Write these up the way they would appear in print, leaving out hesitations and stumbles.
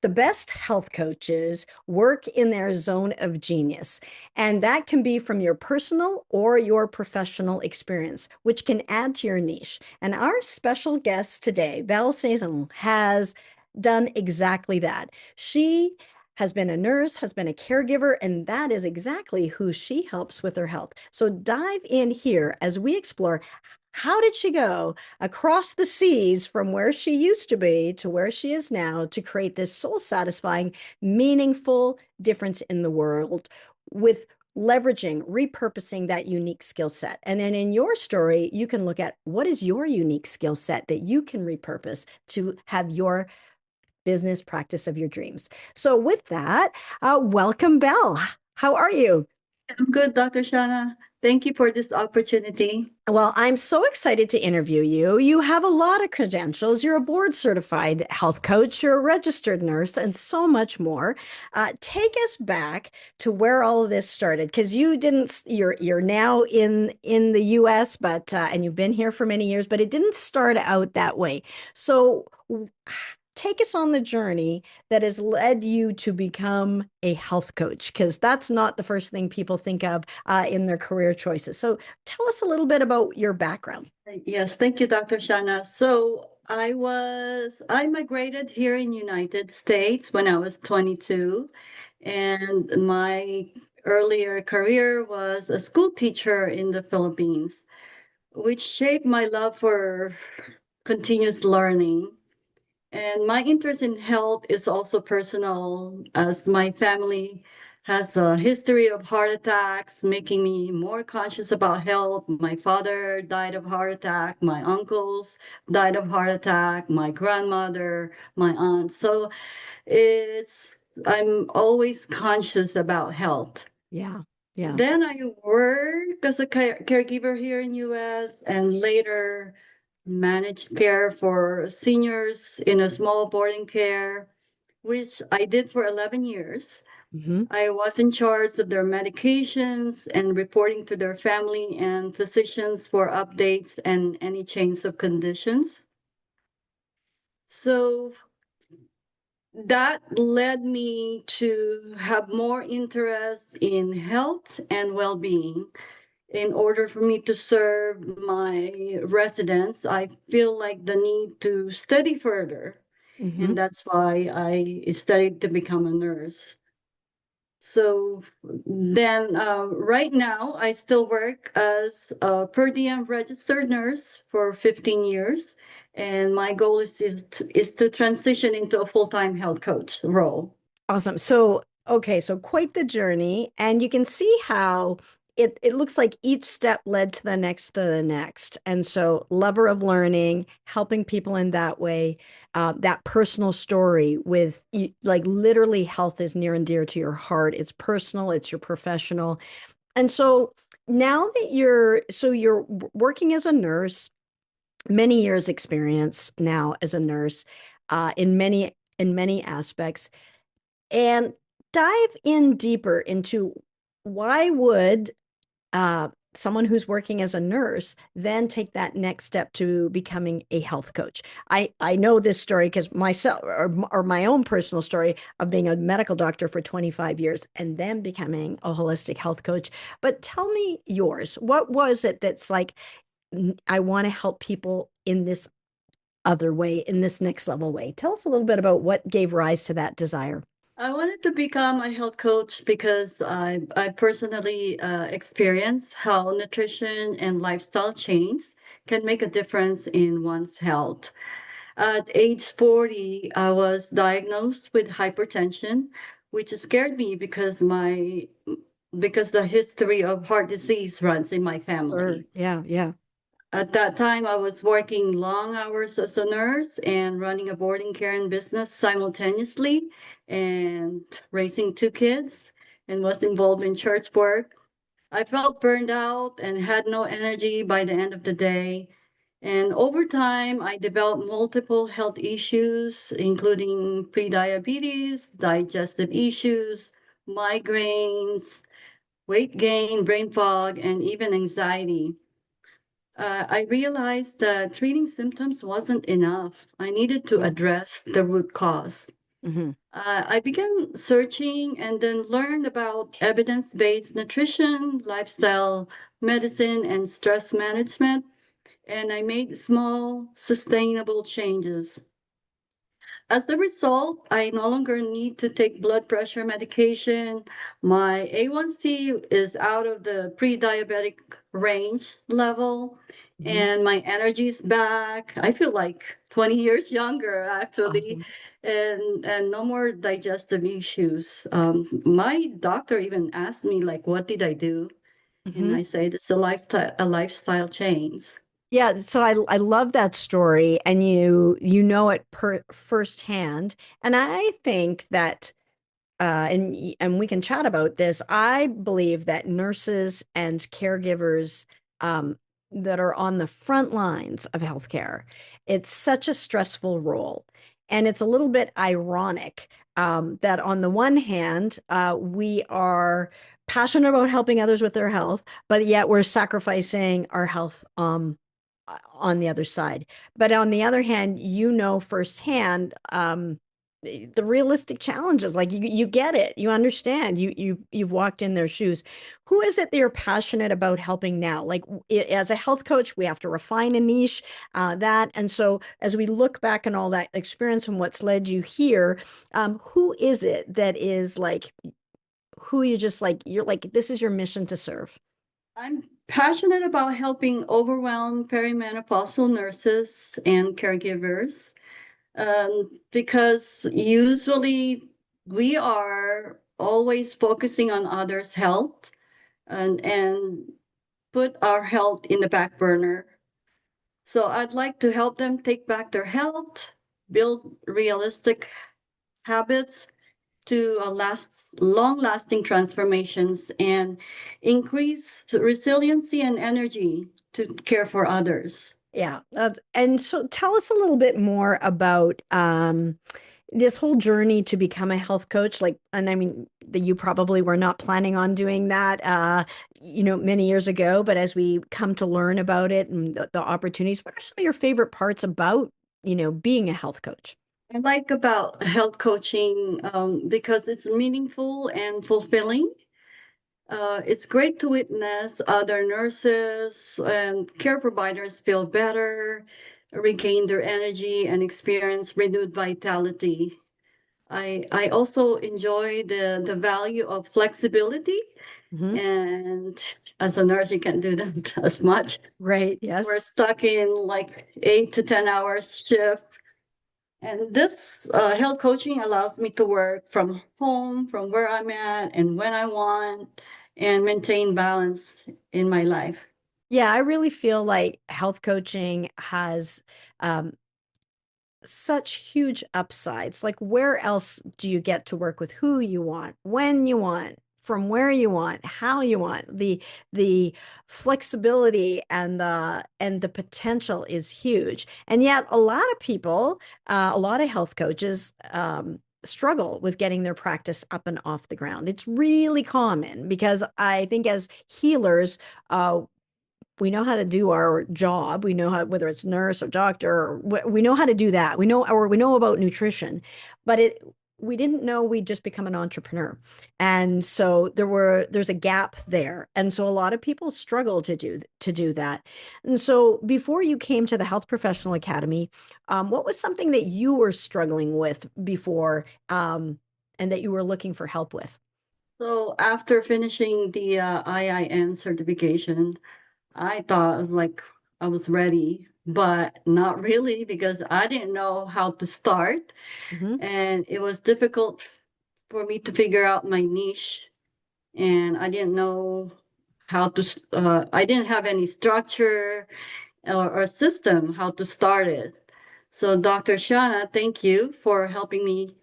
The best health coaches work in their zone of genius, and that can be from your personal or your professional experience, which can add to your niche. And our special guest today, Belle Saison, has done exactly that. She has been a nurse, has been a caregiver, and that is exactly who she helps with her health. So dive in here as we explore how did she go across the seas from where she used to be to where she is now to create this soul satisfying, meaningful difference in the world with leveraging, repurposing that unique skill set. And then in your story, you can look at what is your unique skill set that you can repurpose to have your business practice of your dreams. So, with that, welcome, Belle. How are you? I'm good, Dr. Shaunna. Thank you for this opportunity. Well, I'm so excited to interview you. You have a lot of credentials. You're a board certified health coach, you're a registered nurse, and so much more. Take us back to where all of this started, because you didn't. You're now in the U.S., but and you've been here for many years, but it didn't start out that way. So take us on the journey that has led you to become a health coach, because that's not the first thing people think of in their career choices. So tell us a little bit about your background. Yes, thank you, Dr. Shaunna. So I migrated here in United States when I was 22, and my earlier career was a school teacher in the Philippines, which shaped my love for continuous learning. And my interest in health is also personal, as my family has a history of heart attacks, making me more conscious about health. My father died of heart attack, my uncles died of heart attack, my grandmother, my aunt. So it's I'm always conscious about health. Yeah, yeah. Then I worked as a caregiver here in US and later managed care for seniors in a small boarding care, which I did for 11 years. Hmm. I was in charge of their medications and reporting to their family and physicians for updates and any change of conditions. So that led me to have more interest in health and well-being. In order for me to serve my residents, I feel like the need to study further. Hmm. And that's why I studied to become a nurse. So then, right now, I still work as a per diem registered nurse for 15 years. And my goal is to transition into a full time health coach role. Awesome. So, okay, so quite the journey. And you can see how it looks like each step led to the next. And so, lover of learning, helping people in that way, that personal story with like literally health is near and dear to your heart. It's personal, it's your professional. And so, now that you're working as a nurse, many years experience now as a nurse, in many aspects, and dive in deeper into why would someone who's working as a nurse then take that next step to becoming a health coach. I know this story because myself, or my own personal story of being a medical doctor for 25 years and then becoming a holistic health coach. But tell me yours. What was it that's like, I want to help people in this other way, in this next level way? Tell us a little bit about what gave rise to that desire. I wanted to become a health coach because I personally experienced how nutrition and lifestyle change can make a difference in one's health. At age 40, I was diagnosed with hypertension, which scared me because the history of heart disease runs in my Sure. family. Yeah, yeah. At that time, I was working long hours as a nurse and running a boarding care and business simultaneously and raising two kids and was involved in church work. I felt burned out and had no energy by the end of the day. And over time, I developed multiple health issues, including prediabetes, digestive issues, migraines, weight gain, brain fog, and even anxiety. I realized that treating symptoms wasn't enough. I needed to Yeah. address the root cause. Hmm. I began searching and then learned about evidence-based nutrition, lifestyle medicine, and stress management. And I made small, sustainable changes. As the result, I no longer need to take blood pressure medication. My A1C is out of the pre-diabetic range level, Hmm. and my energy is back. I feel like 20 years younger, actually, Awesome. and no more digestive issues. My doctor even asked me, like, what did I do? And Hmm. I said, it's a lifestyle change. Yeah, so I love that story, and you know it firsthand. And I think that and we can chat about this. I believe that nurses and caregivers um, that are on the front lines of healthcare, it's such a stressful role. And it's a little bit ironic that on the one hand, we are passionate about helping others with their health, but yet we're sacrificing our health on the other side. But on the other hand, you know firsthand the realistic challenges. Like you get it, you understand, you've walked in their shoes. Who is it that you're passionate about helping now? Like as a health coach, we have to refine a niche that. And so as we look back on all that experience and what's led you here, who is it that is like who you just like? You're like this is your mission to serve. I'm passionate about helping overwhelmed perimenopausal nurses and caregivers because usually we are always focusing on others' health and put our health in the back burner. So I'd like to help them take back their health, build realistic habits to long-lasting transformations, and increase resiliency and energy to care for others. Yeah. And so tell us a little bit more about this whole journey to become a health coach. Like, and I mean, you probably were not planning on doing that, many years ago, but as we come to learn about it and the opportunities, what are some of your favorite parts about, being a health coach? I like about health coaching because it's meaningful and fulfilling. It's great to witness other nurses and care providers feel better, regain their energy, and experience renewed vitality. I also enjoy the value of flexibility, Hmm. and as a nurse, you can't do that as much. Right. We're Yes. stuck in like 8 to 10 hours shift. And this health coaching allows me to work from home, from where I'm at, and when I want, and maintain balance in my life. Yeah, I really feel like health coaching has um, such huge upsides. Like, where else do you get to work with who you want, when you want, from where you want, how you want? The flexibility and the potential is huge. And yet, a lot of people, a lot of health coaches, struggle with getting their practice up and off the ground. It's really common because I think as healers, we know how to do our job. We know how, whether it's nurse or doctor, or we know how to do that. We know about nutrition, but we didn't know we'd just become an entrepreneur. And so there's a gap there. And so a lot of people struggle to do that. And so before you came to the Health Professional Academy, what was something that you were struggling with before, and that you were looking for help with? So after finishing the IIN certification, I thought like I was ready, but not really because I didn't know how to start. Hmm. And it was difficult for me to figure out my niche. And I didn't know I didn't have any structure or system how to start it. So Dr. Shaunna, thank you for helping me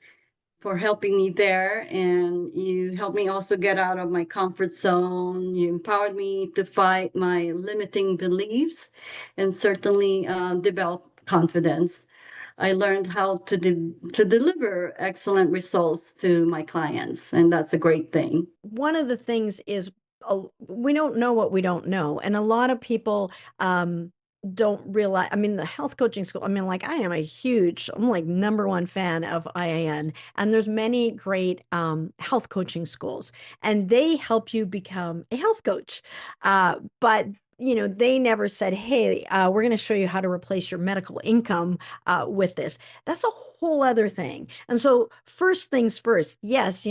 there, and you helped me also get out of my comfort zone. You empowered me to fight my limiting beliefs and certainly develop confidence. I learned how to deliver excellent results to my clients, and that's a great thing. One of the things is we don't know what we don't know, and a lot of people. don't realize, I mean, the health coaching school, I mean, like I'm like number one fan of IAN, and there's many great health coaching schools, and they help you become a health coach. But they never said, hey, we're going to show you how to replace your medical income with this. That's a whole other thing. And so first things first, yes,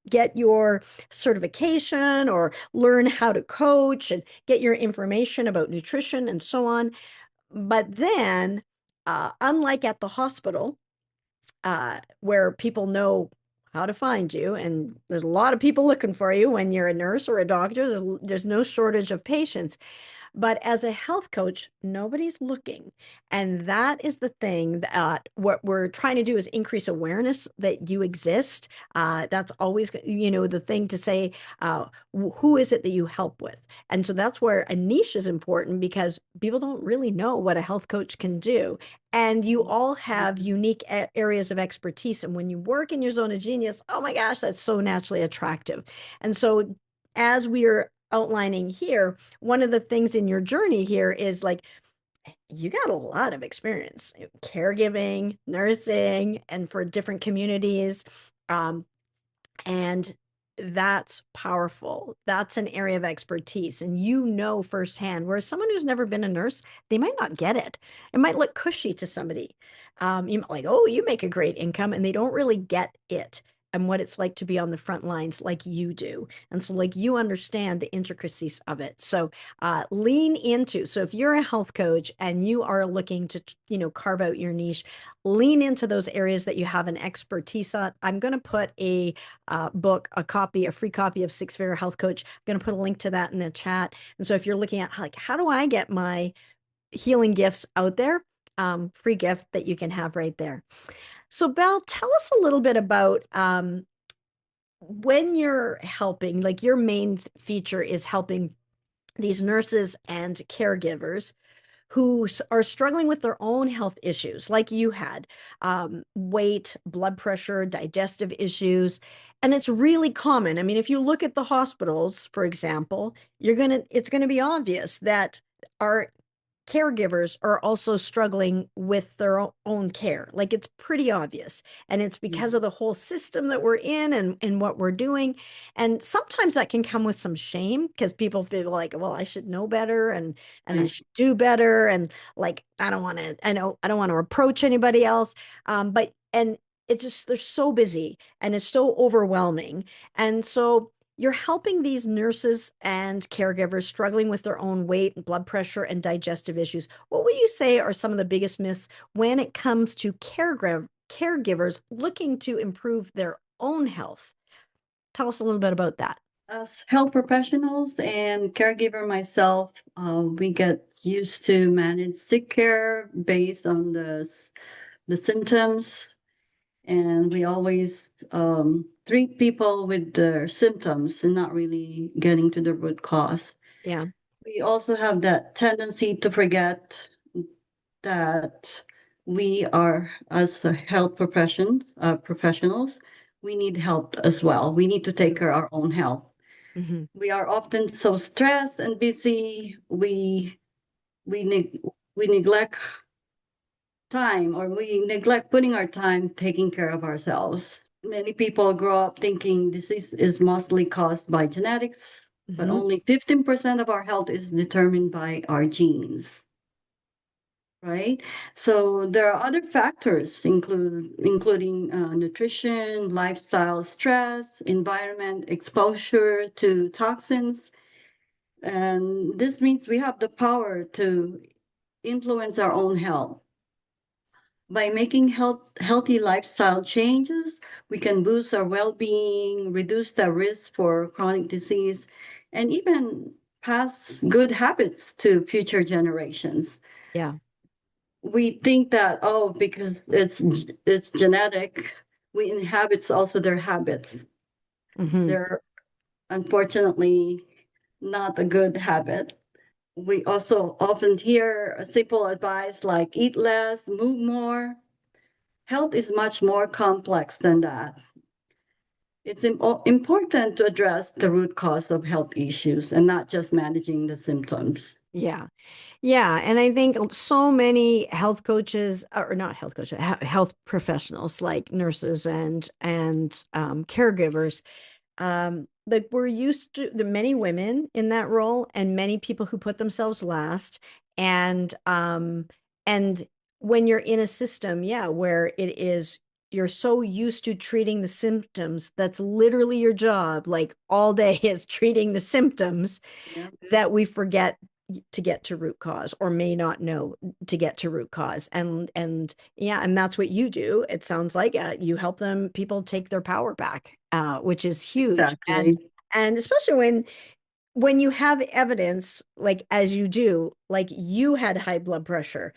get your certification or learn how to coach and get your information about nutrition and so on. But then, unlike at the hospital, where people know how to find you, and there's a lot of people looking for you when you're a nurse or a doctor, there's no shortage of patients. But as a health coach, nobody's looking. And that is the thing that what we're trying to do is increase awareness that you exist. That's always, the thing to say, who is it that you help with? And so that's where a niche is important because people don't really know what a health coach can do. And you all have unique areas of expertise. And when you work in your zone of genius, oh my gosh, that's so naturally attractive. And so as we are outlining here, one of the things in your journey here is like you got a lot of experience caregiving, nursing, and for different communities. Um, and that's powerful. That's an area of expertise. And firsthand, whereas someone who's never been a nurse, they might not get it. It might look cushy to somebody. You might like, oh, you make a great income, and they don't really get it and what it's like to be on the front lines like you do. And so, like, you understand the intricacies of it. So, lean into. So, if you're a health coach and you are looking to, carve out your niche, lean into those areas that you have an expertise on. I'm going to put book, a free copy of Six Figure Health Coach. I'm going to put a link to that in the chat. And so if you're looking at like, how do I get my healing gifts out there? Free gift that you can have right there. So Belle, tell us a little bit about when you're helping, like your main feature is helping these nurses and caregivers who are struggling with their own health issues, like you had, weight, blood pressure, digestive issues. And it's really common. I mean, if you look at the hospitals, for example, it's gonna be obvious that our caregivers are also struggling with their own care. Like it's pretty obvious. And it's because of the whole system that we're in and what we're doing. And sometimes that can come with some shame because people feel like, well, I should know better and I Right. should do better. And like I don't want to reproach anybody else. But and it's just they're so busy and it's so overwhelming. And so you're helping these nurses and caregivers struggling with their own weight, blood pressure, and digestive issues. What would you say are some of the biggest myths when it comes to caregivers looking to improve their own health? Tell us a little bit about that. As health professionals and caregiver myself, we get used to manage sick care based on the symptoms, and we always treat people with their symptoms and not really getting to the root cause. Yeah. We also have that tendency to forget that we are, as the health professionals, we need help as well. We need to take care of our own health. Mm-hmm. We are often so stressed and busy. We neg- we neglect time, or we neglect putting our time taking care of ourselves. Many people grow up thinking disease is mostly caused by genetics, but Mm-hmm. only 15% of our health is determined by our genes, right? So there are other factors including nutrition, lifestyle, stress, environment, exposure to toxins, and this means we have the power to influence our own health. By making healthy lifestyle changes, we can boost our well-being, reduce the risk for chronic disease, and even pass good habits to future generations. Yeah. We think that, oh, because it's genetic, we inhabit also their habits. Mm-hmm. They're unfortunately not a good habit. We also often hear a simple advice like eat less, move more. Health is much more complex than that. It's important to address the root cause of health issues and not just managing the symptoms. Yeah. Yeah, and I think so many health coaches, or not health coaches, health professionals like nurses and caregivers, like we're used to the many women in that role and many people who put themselves last, and when you're in a system, yeah, where it is you're so used to treating the symptoms, that's literally your job, like all day is treating the symptoms Yeah, that we forget to get to root cause or may not know to get to root cause and yeah, and that's what you do. It sounds like you help them people take their power back, which is huge. exactly. And especially when you have evidence, like as you do, like you had high blood pressure,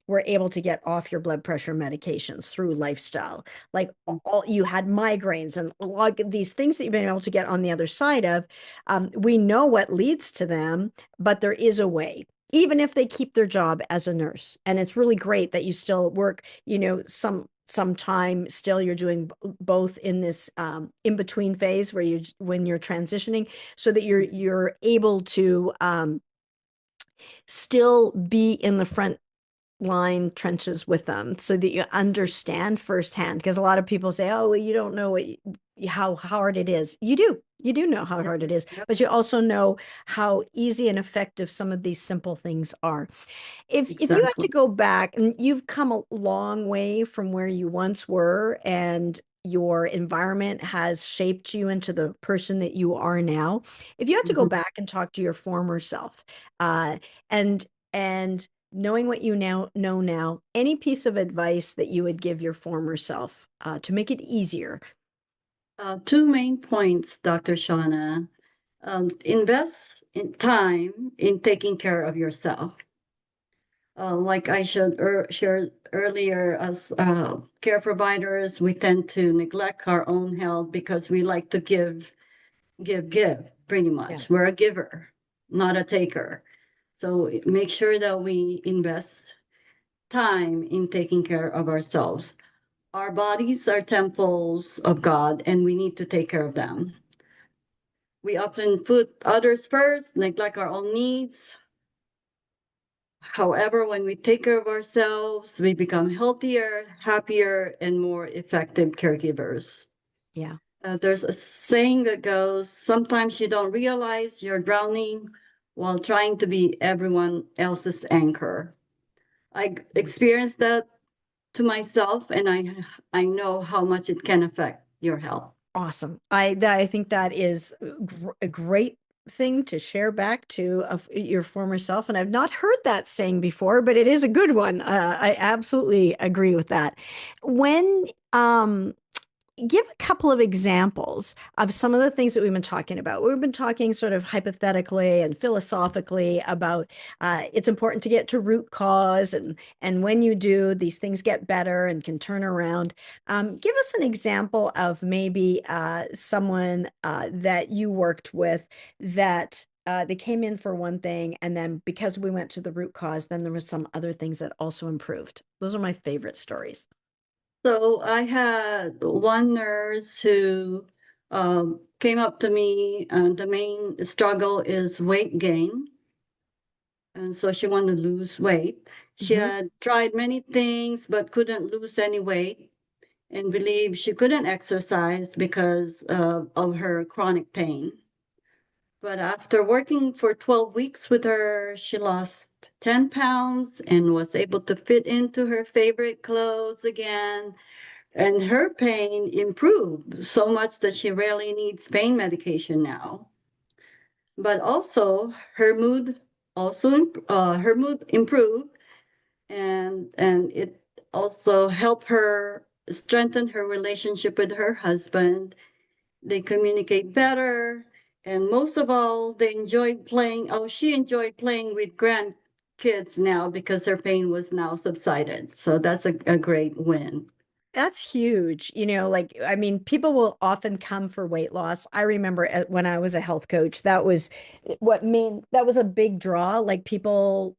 were able to get off your blood pressure medications through lifestyle. Like all you had migraines and like these things that you've been able to get on the other side of. We know what leads to them, but there is a way. Even if they keep their job as a nurse, and it's really great that you still work, some time still you're doing both in this in between phase where you when you're transitioning so that you're able to still be in the front line trenches with them so that you understand firsthand because a lot of people say, oh well, you don't know how hard it is. You do know how Yep, hard it is, yep, but you also know how easy and effective some of these simple things are. If you had to exactly. go back, and you've come a long way from where you once were, and your environment has shaped you into the person that you are now. If you had to go Mhm. back and talk to your former self, uh, and knowing what you now know now, any piece of advice that you would give your former self to make it easier? Two main points, Dr. Shauna. Invest in time in taking care of yourself. Like I shared earlier, as care providers, we tend to neglect our own health because we like to give, pretty Yeah. much. We're a giver, not a taker. So make sure that we invest time in taking care of ourselves. Our bodies are temples of God, and we need to take care of them. We often put others first, neglect our own needs. However, when we take care of ourselves, we become healthier, happier, and more effective caregivers. Yeah. There's a saying that goes, sometimes you don't realize you're drowning while trying to be everyone else's anchor. I experienced that to myself, and I know how much it can affect your health. Awesome. I think that is a great thing to share back to your former self. And I've not heard that saying before, but it is a good one. I absolutely agree with that. When give a couple of examples of some of the things that we've been talking about. We've been talking sort of hypothetically and philosophically about it's important to get to root cause, and when you do, these things get better and can turn around. Give us an example of maybe someone that you worked with that they came in for one thing, and then because we went to the root cause, then there was some other things that also improved. Those are my favorite stories. So I had one nurse who came up to me, and the main struggle is weight gain. And so she wanted to lose weight. She Mhm. had tried many things but couldn't lose any weight and believed she couldn't exercise because of her chronic pain. But after working for 12 weeks with her, she lost 10 pounds and was able to fit into her favorite clothes again. And her pain improved so much that she rarely needs pain medication now. But also her mood improved, and it also helped her strengthen her relationship with her husband. They communicate better, and most of all, they enjoyed playing. Oh, she enjoyed playing with grandkids now because her pain was now subsided. So that's a great win. That's huge. Like, I mean, people will often come for weight loss. I remember when I was a health coach, that was that was a big draw. Like, people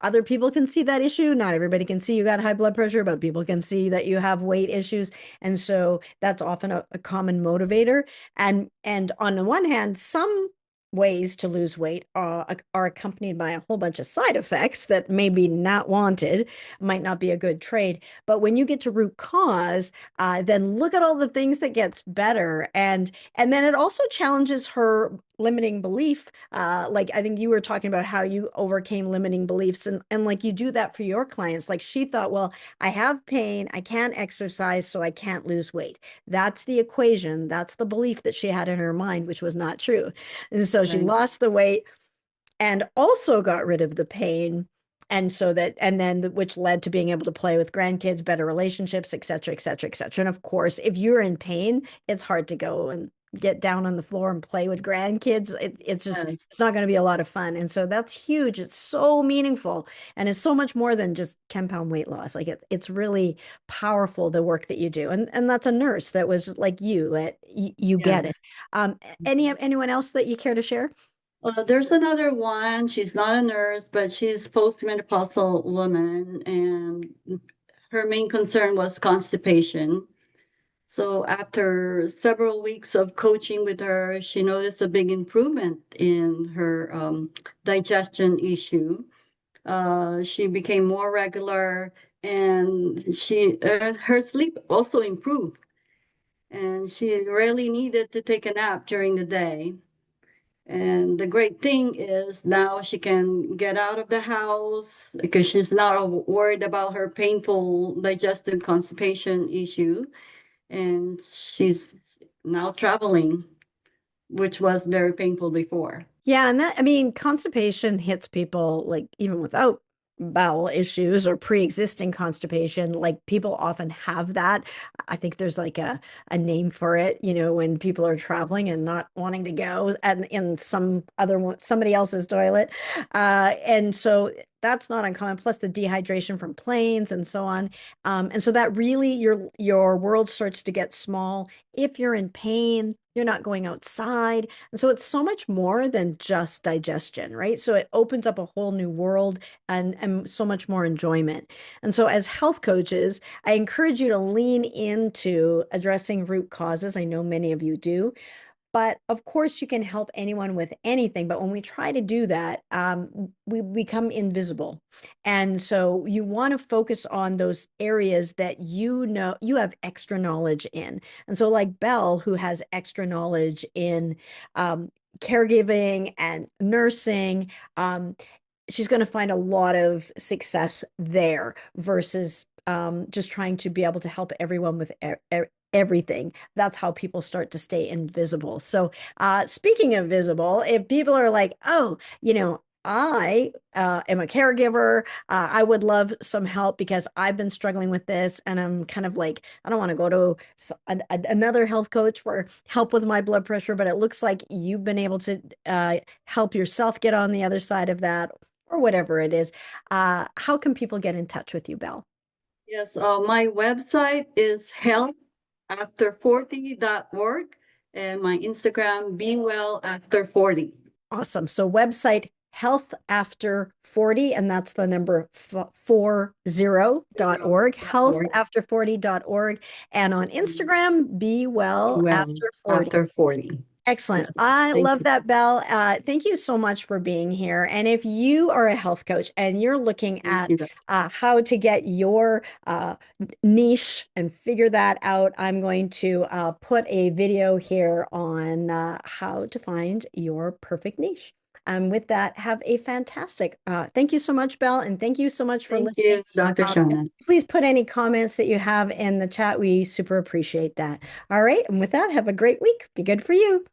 other people can see that issue. Not everybody can see you got high blood pressure, but people can see that you have weight issues. And so that's often a common motivator. And on the one hand, some ways to lose weight are accompanied by a whole bunch of side effects that may be not wanted, might not be a good trade. But when you get to root cause, then look at all the things that gets better. And then it also challenges her limiting belief. Like I think you were talking about how you overcame limiting beliefs, and like you do that for your clients. Like she thought, well, I have pain, I can't exercise, so I can't lose weight. That's the equation. That's the belief that she had in her mind, which was not true. And so she Right. lost the weight and also got rid of the pain. And so that, and then which led to being able to play with grandkids, better relationships, et cetera, et cetera, et cetera. And of course, if you're in pain, it's hard to go and get down on the floor and play with grandkids. It's just, Yes. it's not going to be a lot of fun. And so that's huge. It's so meaningful. And it's so much more than just 10-pound weight loss. Like it's really powerful, the work that you do. And that's a nurse that was like you, that you get it. Yes. Anyone else that you care to share? There's another one. She's not a nurse, but she's postmenopausal woman, and her main concern was constipation. So after several weeks of coaching with her, she noticed a big improvement in her digestion issue. She became more regular, and her sleep also improved. And she rarely needed to take a nap during the day. And the great thing is now she can get out of the house because she's not worried about her painful digestive constipation issue. And she's now traveling, which was very painful before. Yeah, and that, I mean, constipation hits people like even without bowel issues or pre-existing constipation. Like people often have that. I think there's like a name for it, when people are traveling and not wanting to go and in somebody else's toilet. And so that's not uncommon. Plus the dehydration from planes and so on. And so that really your world starts to get small. If you're in pain, you're not going outside. And so it's so much more than just digestion, right? So it opens up a whole new world and so much more enjoyment. And so as health coaches, I encourage you to lean into addressing root causes. I know many of you do. But of course, you can help anyone with anything. But when we try to do that, we become invisible. And so you want to focus on those areas that you have extra knowledge in. And so, like Belle, who has extra knowledge in caregiving and nursing, she's going to find a lot of success there versus just trying to be able to help everyone with everything. That's how people start to stay invisible. So, speaking of visible, if people are like, oh, I am a caregiver. I would love some help because I've been struggling with this, and I'm kind of like, I don't want to go to another health coach for help with my blood pressure, but it looks like you've been able to help yourself get on the other side of that, or whatever it is. How can people get in touch with you, Belle? Yes, my website is healthafter40.org, and my Instagram, be well after 40. Awesome. So website health after 40, and that's the number 40.org, health Org. after 40.org. And on Instagram, be Be well well after 40. after 40. Excellent. Yes, I thank love you. that, Belle. Thank you so much for being here. And if you are a health coach and you're looking Thank at you. how to get your niche and figure that out, I'm going to put a video here on how to find your perfect niche. With that, have a fantastic. Thank you so much, Belle, and thank you so much for Thank listening. you, Dr. And Shaunna. please put any comments that you have in the chat. We super appreciate that. All right. And with that, have a great week. Be good for you.